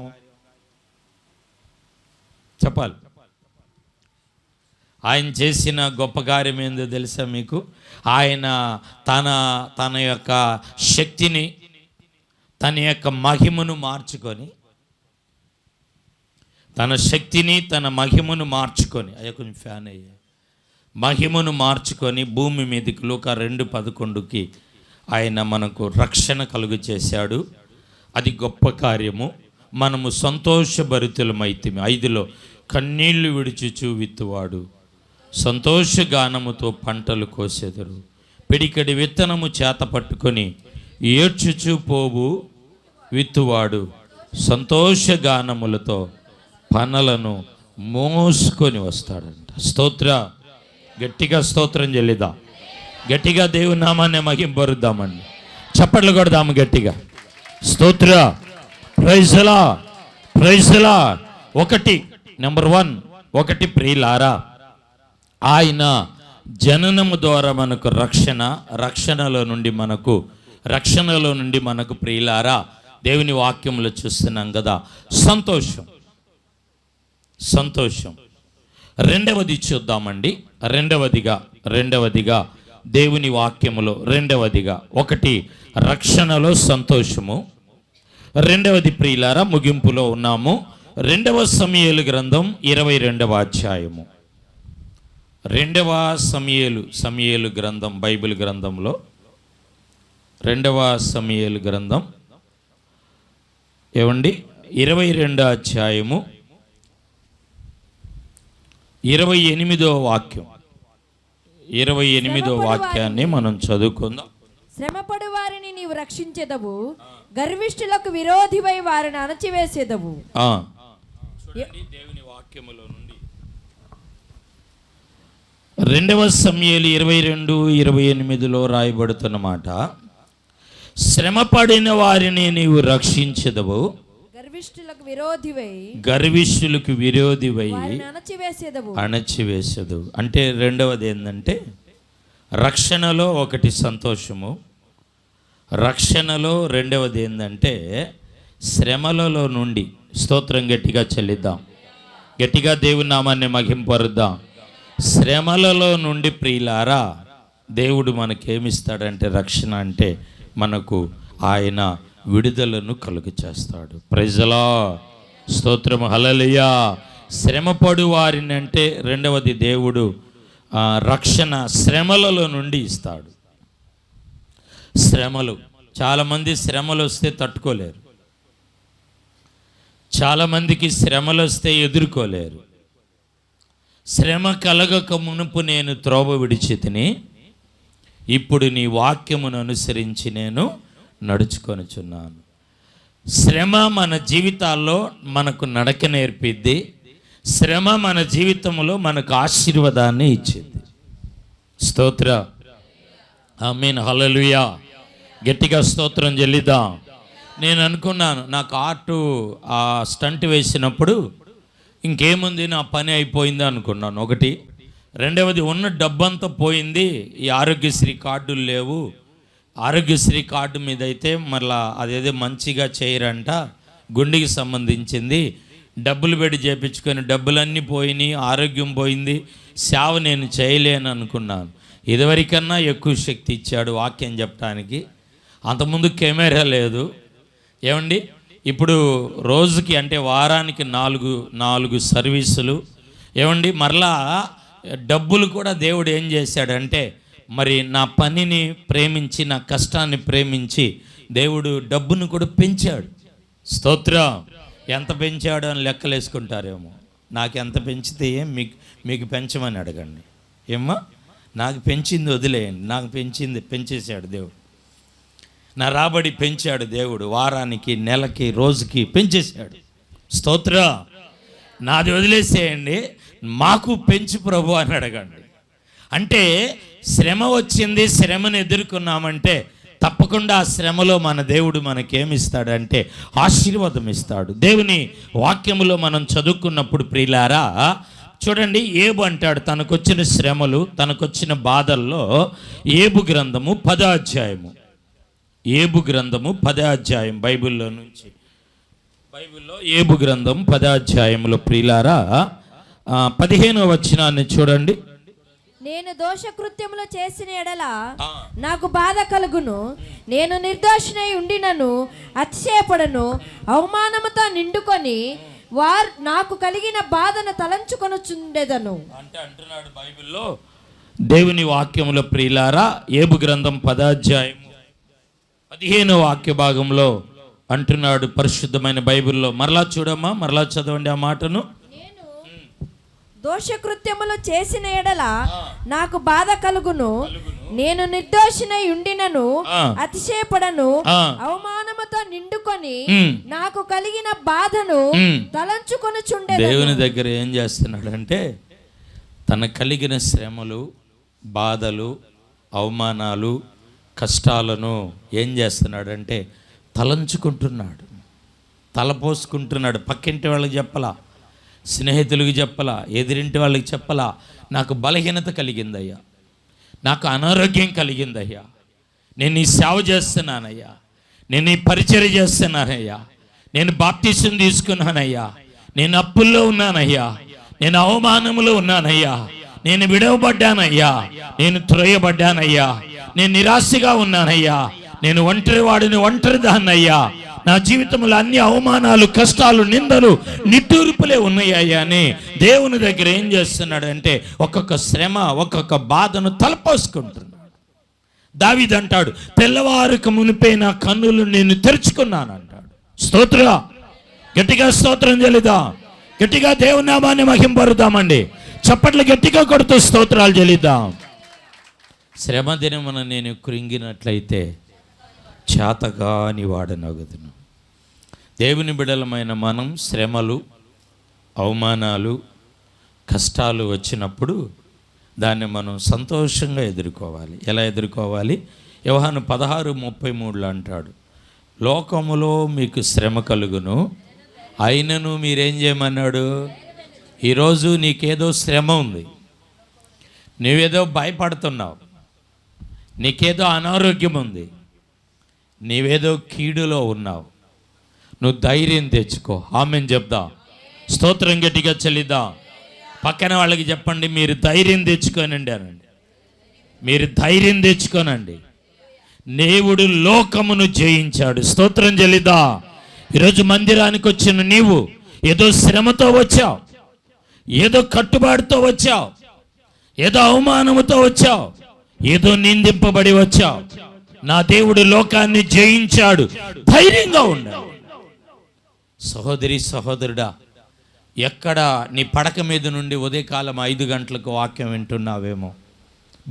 చెప్పాలి. ఆయన చేసిన గొప్ప కార్యం ఏందో తెలుసా మీకు? ఆయన తన యొక్క శక్తిని, తన యొక్క మహిమను మార్చుకొని, తన శక్తిని తన మహిమను మార్చుకొని, అయ్యా కొంచెం ఫ్యాన్ అయ్యే, మహిమను మార్చుకొని భూమి మీదకి లూకా 2:11కి ఆయన మనకు రక్షణ కలుగు చేశాడు. అది గొప్ప కార్యము. మనము సంతోషభరితులమైతిమి. 5లో కన్నీళ్లు విడిచుచు విత్తువాడు సంతోషగానముతో పంటలు కోసెదరు, పిడికడి విత్తనము చేత పట్టుకొని ఏడ్చుచు పోవు విత్తువాడు సంతోషగానములతో పనలను మోసుకొని వస్తాడంట. స్తోత్ర, గట్టిగా స్తోత్రం చెల్లిద్దాం. గట్టిగా దేవుని నామాన్ని మహింపరుద్దామండి. చప్పట్లు కొడదాము గట్టిగా. స్తోత్ర, ప్రైజ్లా ప్రైజ్లా. నెంబర్ 1 ప్రియులారా, ఆయన జననము ద్వారా మనకు రక్షణలో నుండి మనకు ప్రియులారా దేవుని వాక్యంలో చూస్తున్నాం కదా, సంతోషం. రెండవది చూద్దామండి. రెండవదిగా దేవుని వాక్యములో 1 రక్షణలో సంతోషము. 2 ప్రియులారా ముగింపులో ఉన్నాము. 2వ సమూయేలు గ్రంథం 22వ అధ్యాయము. 2వ సమూయేలు గ్రంథం బైబిల్ గ్రంథంలో 2వ సమూయేలు గ్రంథం 22వ అధ్యాయము 28వ వాక్యం. 28వ వాక్యాన్ని మనం చదువుకుందాం. శ్రమపడు వారిని నీవు రక్షించెదవు, గర్విష్ఠులకు విరోధివై వారిని అణచివేసేదవు. దేవుని వాక్యములో నుండి 2వ సమూయేలు 22:28లో రాయబడుతున్న మాట, శ్రమపడిన వారిని నీవు రక్షించెదవు, గర్విష్ఠులకు విరోధివై అణచివేసేదవు. అంటే రెండవది ఏంటంటే రక్షణలో 1 సంతోషము, రక్షణలో 2వది ఏంటంటే శ్రమలలో నుండి. స్తోత్రం గట్టిగా చెల్లిద్దాం. గట్టిగా దేవుని నామాన్ని మహింపరుద్దాం. శ్రమలలో నుండి ప్రియులారా దేవుడు మనకేమిస్తాడంటే, రక్షణ అంటే మనకు ఆయన విడుదలను కలుగు చేస్తాడు. ప్రైజలా, స్తోత్రం, హల్లెలూయా. శ్రమపడు వారిని అంటే రెండవది దేవుడు రక్షణ శ్రమలలో నుండి ఇస్తాడు. శ్రమలు, చాలామంది శ్రమలు వస్తే తట్టుకోలేరు, చాలామందికి శ్రమలు వస్తే ఎదుర్కోలేరు. శ్రమ కలగక మునుపు నేను త్రోవ విడిచితిని, ఇప్పుడు నీ వాక్యమును అనుసరించి నేను నడుచుకొనుచున్నాను. శ్రమ మన జీవితాల్లో మనకు నడక నేర్పిద్ది. శ్రమ మన జీవితంలో మనకు ఆశీర్వాదాన్ని ఇచ్చింది. స్తోత్ర, ఆమేన్, హల్లెలూయా. గట్టిగా స్తోత్రం చెల్లిద్దాం. నేను అనుకున్నాను, నాకు ఆ స్టంట్ వేసినప్పుడు ఇంకేముంది, నా పని అయిపోయింది అనుకున్నాను. ఒకటి. రెండవది, ఉన్న డబ్బంతా పోయింది, ఈ ఆరోగ్యశ్రీ కార్డులు లేవు. ఆరోగ్యశ్రీ కార్డు మీద అయితే మళ్ళా అదేదో మంచిగా చేయరంట, గుండెకి సంబంధించింది. డబ్బులు పెట్టి చేయించుకొని డబ్బులన్నీ పోయినాయి, ఆరోగ్యం పోయింది, సేవ నేను చేయలేను అనుకున్నాను. ఇదివరకన్నా ఎక్కువ శక్తి ఇచ్చాడు వాక్యం చెప్పడానికి. అంతకుముందు కెమెరా లేదు ఏమండి. ఇప్పుడు రోజుకి అంటే వారానికి నాలుగు సర్వీసులు ఏమండి. మరలా డబ్బులు కూడా దేవుడు ఏం చేశాడంటే, మరి నా పనిని ప్రేమించి, నా కష్టాన్ని ప్రేమించి దేవుడు డబ్బును కూడా పెంచాడు. స్తోత్రం. ఎంత పెంచాడు అని లెక్కలు వేసుకుంటారేమో. నాకు ఎంత పెంచితే ఏం, మీకు పెంచమని అడగండి. ఏమ్మా, నాకు పెంచింది వదిలేయండి, నాకు పెంచేశాడు దేవుడు. నా రాబడి పెంచాడు దేవుడు, వారానికి, నెలకి, రోజుకి పెంచేశాడు. స్తోత్ర. నాది వదిలేసేయండి, మాకు పెంచు ప్రభు అని అడగండి. అంటే శ్రమ వచ్చింది, శ్రమను ఎదుర్కొన్నామంటే తప్పకుండా ఆ శ్రమలో మన దేవుడు మనకేమిస్తాడంటే ఆశీర్వాదం ఇస్తాడు. దేవుని వాక్యములో మనం చదువుకున్నప్పుడు ప్రియులారా చూడండి, ఏబు అంటాడు తనకొచ్చిన శ్రమలు, తనకొచ్చిన బాధల్లో ఏబు గ్రంథము 10వ అధ్యాయము, ఏబు గ్రంథము 10వ అధ్యాయం బైబిల్లో ఏబు గ్రంథం 10వ అధ్యాయంలో ప్రియులారా 15వ వచనాన్ని చూడండి. నేను దోషకృత్యములు చేసిన ఎడల నాకు బాధ కలుగును, నేను నిర్దోషినై ఉండినను అతిశయపడను, అవమానముతో నిండుకొని వారు నాకు కలిగిన బాధను తలంచుకొనుచుండెదను అంటే అంటున్నాడు బైబిల్లో, దేవుని వాక్యములో ప్రియులారా ఏబు గ్రంథం 10వ అధ్యాయము 15వ వాక్య భాగంలో అంటున్నాడు పరిశుద్ధమైన బైబిల్లో. మరలా చూడమ్మా, మరలా చదవండి ఆ మాటను. దోషకృత్యములు చేసిన ఎడల నాకు బాధ కలుగును, నేను నిర్దోషినై ఉండినను అతిశయపడను, అవమానముతో నిండుకొని నాకు కలిగిన బాధను తలంచుకొనుచుండెదను. దేవుని దగ్గర ఏం చేస్తున్నాడంటే తన కలిగిన శ్రమలు, బాధలు, అవమానాలు, కష్టాలను ఏం చేస్తున్నాడంటే తలంచుకుంటున్నాడు, తలపోసుకుంటున్నాడు. పక్కింటి వాళ్ళకి చెప్పలా, స్నేహితులకి చెప్పలా, ఎదిరింటి వాళ్ళకి చెప్పలా. నాకు బలహీనత కలిగిందయ్యా, నాకు అనారోగ్యం కలిగిందయ్యా, నేను ఈ సేవ చేస్తున్నానయ్యా, నేను ఈ పరిచర్య చేస్తున్నానయ్యా, నేను బాప్టిజం తీసుకున్నానయ్యా, నేను అప్పుల్లో ఉన్నానయ్యా, నేను అవమానములో ఉన్నానయ్యా, నేను విడవబడ్డానయ్యా, నేను త్రోయబడ్డానయ్యా, నేను నిరాశగా ఉన్నానయ్యా, నేను ఒంటరి దాన్నయ్యా, నా జీవితంలో అన్ని అవమానాలు, కష్టాలు, నిందలు, నిట్టూర్పులే ఉన్నాయ్యా అని దేవుని దగ్గర ఏం చేస్తున్నాడు అంటే ఒక్కొక్క శ్రమ, ఒక్కొక్క బాధను తలపోసుకుంటున్నాడు. దావీదు అంటాడు, తెల్లవారుకు మునిపే నా కన్నులు నేను తెరుచుకున్నాను అంటాడు. స్తోత్ర. గట్టిగా స్తోత్రం చెల్లిద్దాం, గట్టిగా దేవుని నామాన్ని మహింపరుద్దామండి. చప్పట్లు గట్టిగా కొడుతూ స్తోత్రాలు చెల్లిద్దాం. శ్రమ దినమున నేను కృంగినట్లయితే చేతగాని వాడనగుదును. దేవుని బిడలమైన మనం శ్రమలు, అవమానాలు, కష్టాలు వచ్చినప్పుడు దాన్ని మనం సంతోషంగా ఎదుర్కోవాలి. ఎలా ఎదుర్కోవాలి? యోహాను 16:33 అంటాడు, లోకములో మీకు శ్రమ కలుగును, అయినను మీరేం చేయమన్నాడు? ఈరోజు నీకేదో శ్రమ ఉంది, నువ్వేదో భయపడుతున్నావు, నీకేదో అనారోగ్యం ఉంది, నీవేదో కీడులో ఉన్నావు, నువ్వు ధైర్యం తెచ్చుకో. ఆమెన్ చెప్దా. స్తోత్రం గట్టిగా చెల్లిద్దాం. పక్కన వాళ్ళకి చెప్పండి, మీరు ధైర్యం తెచ్చుకోనండి అనండి, మీరు ధైర్యం తెచ్చుకోనండి. దేవుడు లోకమును జయించాడు. స్తోత్రం చెల్లిద్దా. ఈరోజు మందిరానికి వచ్చిన నీవు ఏదో శ్రమతో వచ్చావు, ఏదో కట్టుబాటుతో వచ్చావు, ఏదో అవమానముతో వచ్చావు, ఏదో నిందింపబడి వచ్చావు. నా దేవుడు లోకాన్ని జయించాడు, ధైర్యంగా ఉండాలి. సహోదరి, సహోదరుడా, ఎక్కడ నీ పడక మీద నుండి ఉదయకాలం 5 గంటలకు వాక్యం వింటున్నావేమో,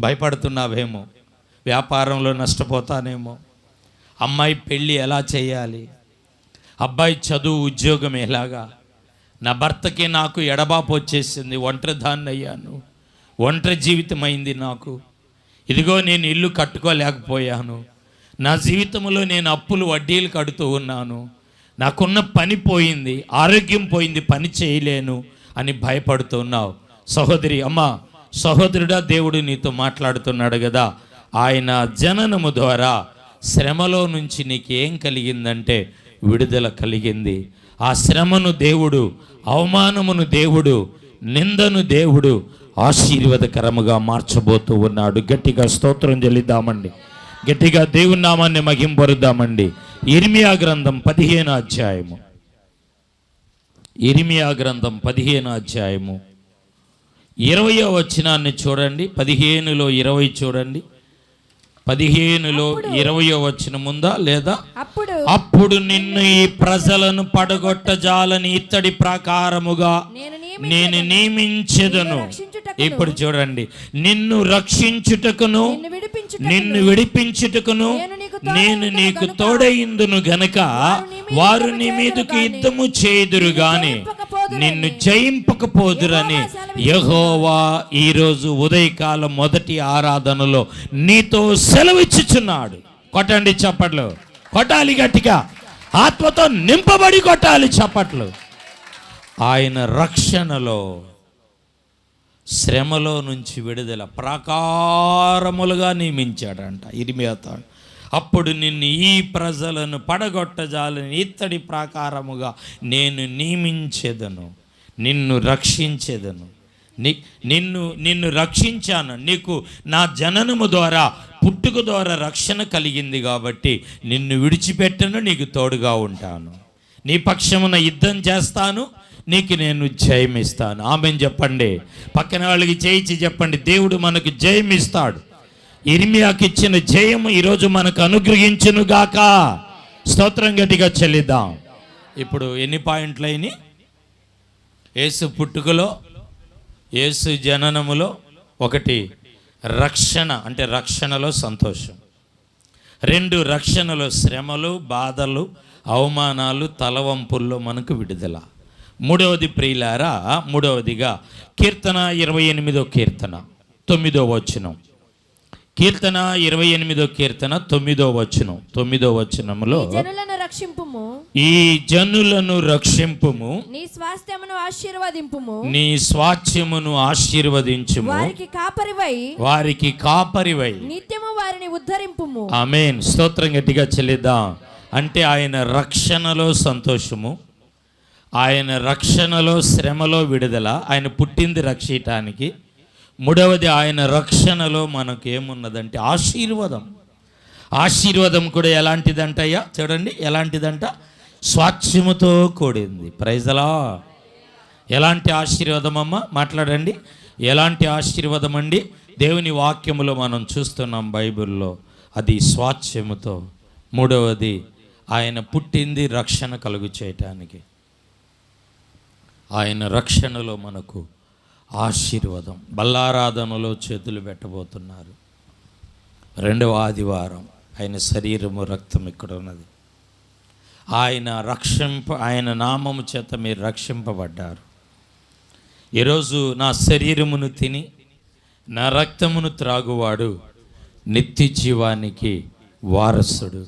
భయపడుతున్నావేమో, వ్యాపారంలో నష్టపోతానేమో, అమ్మాయి పెళ్ళి ఎలా చేయాలి, అబ్బాయి చదువు, ఉద్యోగం ఎలాగా, నా భర్తకి నాకు ఎడబాపు వచ్చేసింది, ఒంటరి దాన్ని అయ్యాను, ఒంటరి జీవితం అయింది నాకు. ఇదిగో నేను ఇల్లు కట్టుకోలేకపోయాను, నా జీవితంలో నేను అప్పులు వడ్డీలు కడుతూ ఉన్నాను, నాకున్న పని పోయింది, ఆరోగ్యం పోయింది, పని చేయలేను అని భయపడుతున్నావు. సహోదరి, అమ్మ, సహోదరుడా, దేవుడు నీతో మాట్లాడుతున్నాడు కదా. ఆయన జననము ద్వారా శ్రమలో నుంచి నీకేం కలిగిందంటే విడుదల కలిగింది. ఆ శ్రమను దేవుడు, అవమానమును దేవుడు, నిందను దేవుడు ఆశీర్వాదకరముగా మార్చబోతూ ఉన్నాడు. గట్టిగా స్తోత్రం చెల్లిద్దామండి, గట్టిగా దేవుని నామాన్ని మహింపరుద్దామండి. ఇర్మియా గ్రంథం 15వ అధ్యాయము, ఇర్మియా గ్రంథం 15వ అధ్యాయము 20వ వచనాన్ని చూడండి. 15లో 20 చూడండి. 15లో 20వ వచనం ఉందా లేదా? అప్పుడు నిన్ను ఈ ప్రజలను పడగొట్టజాలని ఇత్తడి ప్రకారముగా నేను నియమించెదను. ఇప్పుడు చూడండి, నిన్ను రక్షించుటకును నిన్ను విడిపించుటకును నేను నీకు తోడయిందును గనక వారు నీ మీదకు యుద్ధము చేయుదురు గాని నిన్ను జయింపకపోదురని యెహోవా ఈరోజు ఉదయకాలం మొదటి ఆరాధనలో నీతో సెలవిచ్చుచున్నాడు. కొట్టండి చప్పట్లు, కొట్టాలి గట్టిగా, ఆత్మతో నింపబడి కొట్టాలి చప్పట్లు. ఆయన రక్షణలో, శ్రమలో నుంచి విడుదల ప్రాకారములుగా నియమించాడంట ఇర్మియాతో. అప్పుడు నిన్ను ఈ ప్రజలను పడగొట్టజాలని ఇత్తడి ప్రాకారముగా నేను నియమించెదను, నిన్ను రక్షించెదను. నిన్ను రక్షించాను. నీకు నా జననము ద్వారా, పుట్టుక ద్వారా రక్షణ కలిగింది కాబట్టి నిన్ను విడిచిపెట్టను, నీకు తోడుగా ఉంటాను, నీ పక్షమున యుద్ధం చేస్తాను, నీకు నేను జయమిస్తాను. ఆమెన్ చెప్పండి. పక్కన వాళ్ళకి చేయించి చెప్పండి, దేవుడు మనకు జయమిస్తాడు. ఇర్మియాకి ఇచ్చిన జయము ఈరోజు మనకు అనుగ్రహించును గాక. స్తోత్రం గట్టిగా చెల్లిద్దాం. ఇప్పుడు ఎన్ని పాయింట్లు అయినాయి? యేసు పుట్టుకలో, యేసు జననములో, 1 రక్షణ, అంటే రక్షణలో సంతోషం. 2 రక్షణలో శ్రమలు, బాధలు, అవమానాలు, తలవంపుల్లో మనకు విడుదల. 3వది ప్రియులారా, 3వదిగా కీర్తన 28వ కీర్తన 9వ వచనం. కీర్తన 28వ కీర్తన 9వ వచనం. 9వ వచనములో ఈ జనులను రక్షింపుము, నీ స్వాస్థ్యమును ఆశీర్వదింపుము, నీ స్వాస్థ్యమును ఆశీర్వదించుము, వారికి కాపరివై నిత్యము వారిని ఉద్ధరింపుము. ఆమేన్. స్తోత్రం గట్టిగా చెల్లిద్దాం. అంటే ఆయన రక్షణలో సంతోషము, ఆయన రక్షణలో శ్రమలో విడుదల. ఆయన పుట్టింది రక్షించటానికి. 3వది ఆయన రక్షణలో మనకు ఏమున్నదంటే ఆశీర్వాదం. ఆశీర్వాదం కూడా ఎలాంటిదంటయ్యా? చూడండి, ఎలాంటిదంట? స్వాస్థ్యముతో కూడింది. ప్రైజలా. ఎలాంటి ఆశీర్వాదం అమ్మ? మాట్లాడండి. ఎలాంటి ఆశీర్వాదం అండి? దేవుని వాక్యములో మనం చూస్తున్నాం బైబిల్లో, అది స్వాస్థ్యముతో. 3వది ఆయన పుట్టింది రక్షణ కలుగు చేయటానికి. ఆయన రక్షణలో మనకు ఆశీర్వాదం. బల్లారాధనలో చేతులు పెట్టబోతున్నారు. 2వ ఆదివారం. ఆయన శరీరము, రక్తం ఇక్కడ ఉన్నది. ఆయన నామము చేత మీరు రక్షింపబడ్డారు. ఈరోజు నా శరీరమును తిని నా రక్తమును త్రాగువాడు నిత్య జీవానికి వారసుడు.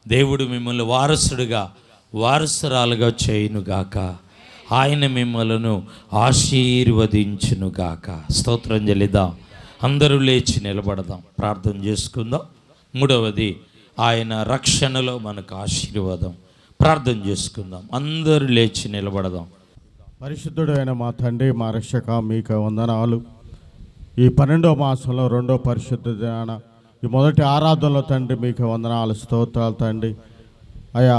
దేవుడు మిమ్మల్ని వారసుడుగా, వారసురాలుగా చేయునుగాక. ఆయన మిమ్మలను ఆశీర్వదించునుగాక. స్తోత్రం చెల్లిద్దాం. అందరూ లేచి నిలబడదాం, ప్రార్థన చేసుకుందాం. 3వది ఆయన రక్షణలో మనకు ఆశీర్వాదం. ప్రార్థన చేసుకుందాం. అందరూ లేచి నిలబడదాం. పరిశుద్ధుడు అయిన మా తండ్రి, మా రక్షక, మీకు వందనాలు. ఈ 12వ మాసంలో 2వ పరిశుద్ధ దినాన, ఈ మొదటి ఆరాధనలో తండ్రి మీకు వందనాలు, స్తోత్రాలు తండ్రి. అయ్యా,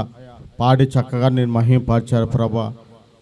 పాడి చక్కగా నేను మహింపరిచారు ప్రభా.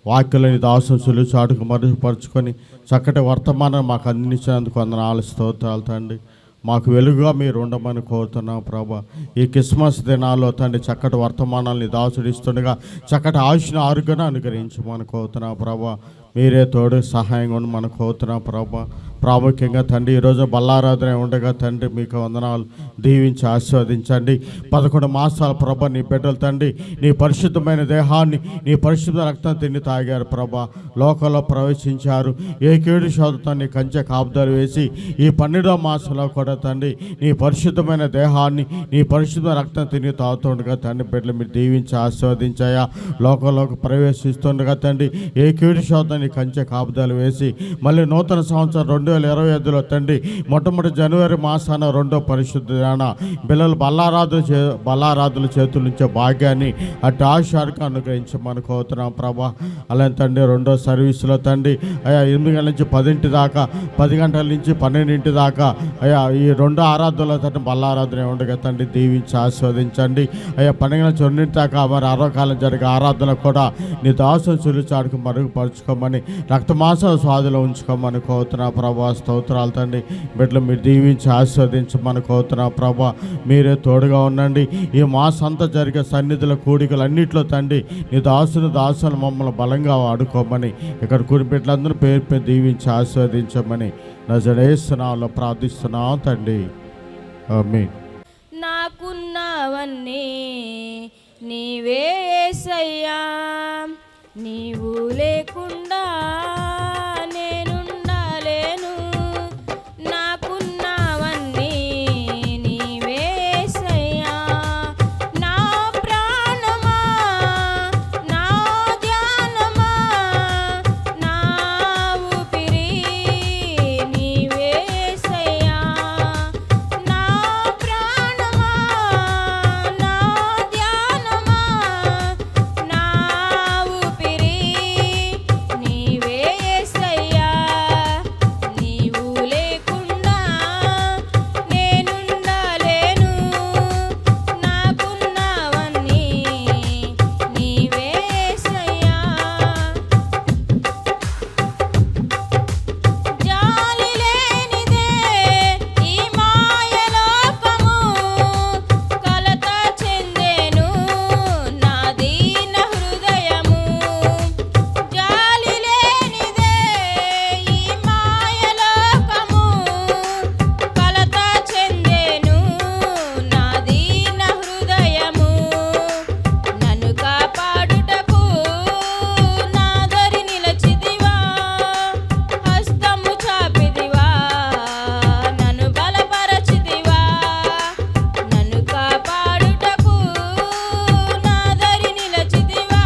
వాక్యలని దాసం సులుచాటుకు మరుగుపరుచుకొని చక్కటి వర్తమానం మాకు అందించినందుకు వందనాలు, స్తోత్రాలు తండ్రి. మాకు వెలుగుగా మీరు ఉండమని కోరుతున్నాం ప్రభా. ఈ క్రిస్మస్ దినాల్లో తండ్రి చక్కటి వర్తమానాన్ని దాసుడిస్తుండగా చక్కటి ఆయుష్ను, ఆరోగ్యాన్ని అనుగ్రహించమని కోరుతున్నాం ప్రభా. మీరే తోడు సహాయంగా ఉండమని కోరుతున్నాం ప్రభా. ప్రాముఖ్యంగా తండ్రి ఈరోజు బల్లారాధన ఉండగా తండ్రి మీకు వందనాలు. దీవించి ఆశీర్వదించండి. 11 మాసాల ప్రభ నీ బిడ్డలు తండ్రి నీ పరిశుద్ధమైన దేహాన్ని నీ పరిశుద్ధ రక్తం తిని తాగారు ప్రభ. లోకంలో ప్రవేశించారు. ఏ కీడు శోధతో నీ కంచె కాపుదలు వేసి ఈ 12వ మాసంలో కూడా తండ్రి నీ పరిశుద్ధమైన దేహాన్ని నీ పరిశుద్ధ రక్తం తిని తాగుతుండగా తండ్రి బిడ్డలు మీరు దీవించి ఆశీర్వదించాయా. లోకంలోకి ప్రవేశిస్తుండగా తండ్రి ఏ కీడు శోధన నీ కంచె కాపుదలు వేసి మళ్ళీ నూతన సంవత్సరం 2025లో తండ్రి మొట్టమొదటి జనవరి మాసాన 2వ పరిశుద్ధ దినాన పిల్లలు బల్లారాధుల చేతుల నుంచే భాగ్యాన్ని అటు ఆశానికి అనుగ్రహించమని కోరుతున్నాం ప్రభా. అలాగే తండ్రి 2వ సర్వీసులో తండ్రి అయ్యా 8 గంటల నుంచి 10 దాకా 10 గంటల నుంచి 12 దాకా అయ్యా ఈ 2 ఆరాధనలో తండ్రి బల్లారాధన ఉండగా తండ్రి దీవించి ఆస్వాదించండి. అయ్యా 12 గంటల 2 దాకా మరి 6వ కాలం జరిగే ఆరాధన కూడా నీ దాసుని సులుచాడుకు మరుగుపరుచుకోమని రక్తమాంసాల స్వాదిలో ఉంచుకోమని కోరుతున్నా ప్రభా. స్తోత్రాలు తండ్రి. బిడ్డలు మీరు దీవించి ఆస్వాదించమని కోరుతున్నా ప్రభా. మీరే తోడుగా ఉండండి. ఈ మాసంతా జరిగే సన్నిధుల కూడికలు అన్నింటిలో తండ్రి నీ దాసులు మమ్మల్ని బలంగా వాడుకోమని ఇక్కడ కూడి బిడ్డలందరూ పేరు దీవించి ఆస్వాదించమని నజరేస్తున్నాలో ప్రార్థిస్తున్నాం తండ్రి. ఆమేన్. నాకున్నవన్నీ నీవే యేసయ్యా, నీవు లేకుండా నేనుండలేను. నాకున్నవన్నీ నీవే యేసయ్యా, నా ప్రాణమా నా ధ్యానమా నా ఊపిరి నీవే యేసయ్యా, నా ప్రాణమా నా ధ్యానమా నా ఊపిరి నీవే యేసయ్యా, నీవు లేకుండా నేనుండలేను. నాకున్నవన్నీ నీవే యేసయ్యా. జాలి లేనిదే ఈ మాయలోకము, కలత చెందెను నా దీన హృదయము. జాలి లేనిదే ఈ మాయలోకము, కలత చెందెను నా దీన హృదయము. నన్ను కాపాడుటకు నా దరి నిలచితివా, హస్తము చాపితివా, నన్ను బలపరచితివా. నన్ను కాపాడుటకు నా దరి నిలచితివా,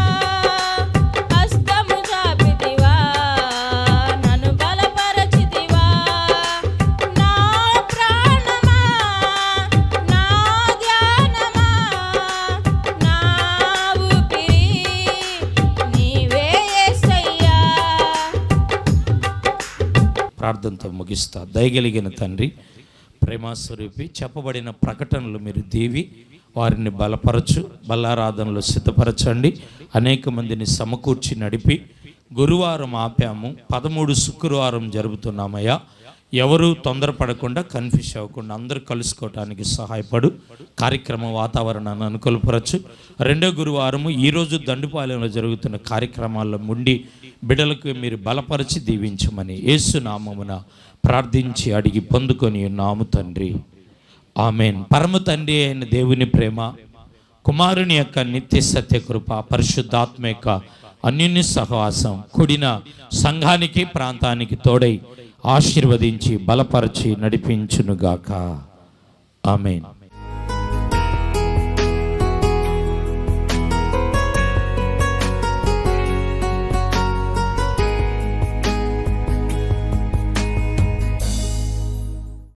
హస్తము చాపితివా, నన్ను బలపరచితివా. నా ప్రాణమా నా ధ్యానమా నా ఊపిరి నీవే యేసయ్యా. ప్రార్థనతో ముగిస్తా. దయగలిగిన తండ్రి, ప్రేమాస్వరూపి, చెప్పబడిన ప్రకటనలు మీరు దీవి వారిని బలపరచు, బల్లారాధనలో సిద్ధపరచండి. అనేక మందిని సమకూర్చి నడిపి గురువారం ఆపాము, 13 శుక్రవారం జరుపుతున్నామయ్యా. ఎవరు తొందరపడకుండా కన్ఫ్యూజ్ అవ్వకుండా అందరూ కలుసుకోవటానికి సహాయపడు. కార్యక్రమ వాతావరణాన్ని అనుకూలపరచు. 2వ గురువారము ఈరోజు దండుపాలెంలో జరుగుతున్న కార్యక్రమాల్లో ఉండి బిడ్డలకు మీరు బలపరిచి దీవించమని యేసు నామమున ప్రార్థించి అడిగి పొందుకొని ఉన్నాము తండ్రి. ఆమెన్. పరమ తండ్రి అయిన దేవుని ప్రేమ, కుమారుని యొక్క నిత్య సత్య కృప, పరిశుద్ధాత్మ యొక్క అన్యోన్య సహవాసం కూడిన సంఘానికి ప్రాంతానికి తోడై ఆశీర్వదించి బలపరిచి నడిపించునుగాక. ఆమెన్.